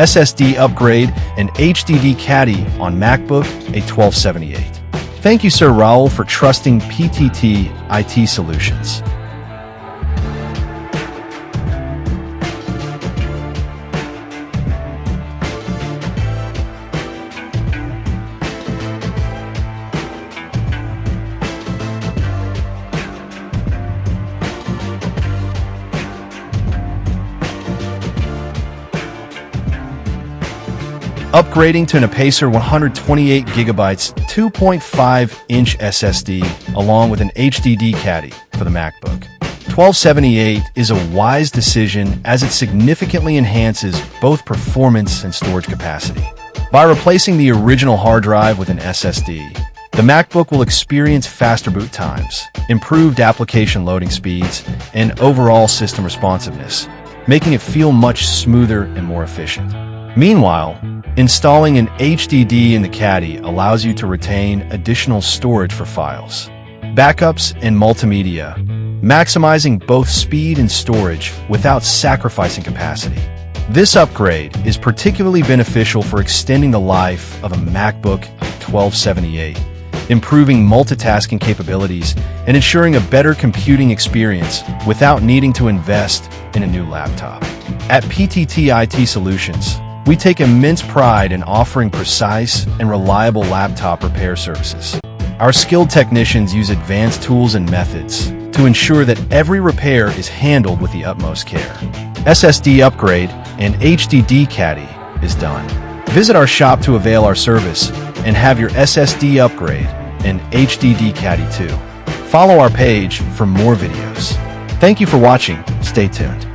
SSD upgrade, and HDD Caddy on MacBook, a 1278. Thank you, Sir Raul, for trusting PTT IT Solutions. Upgrading to an Apacer 128GB 2.5-inch SSD along with an HDD Caddy for the MacBook 1278 is a wise decision as it significantly enhances both performance and storage capacity. By replacing the original hard drive with an SSD, the MacBook will experience faster boot times, improved application loading speeds, and overall system responsiveness, making it feel much smoother and more efficient. Meanwhile, installing an HDD in the Caddy allows you to retain additional storage for files, backups, and multimedia, maximizing both speed and storage without sacrificing capacity. This upgrade is particularly beneficial for extending the life of a MacBook 1278, improving multitasking capabilities, and ensuring a better computing experience without needing to invest in a new laptop. At PTT IT Solutions, we take immense pride in offering precise and reliable laptop repair services. Our skilled technicians use advanced tools and methods to ensure that every repair is handled with the utmost care. SSD upgrade and HDD Caddy is done. Visit our shop to avail our service and have your SSD upgrade and HDD Caddy too. Follow our page for more videos. Thank you for watching. Stay tuned.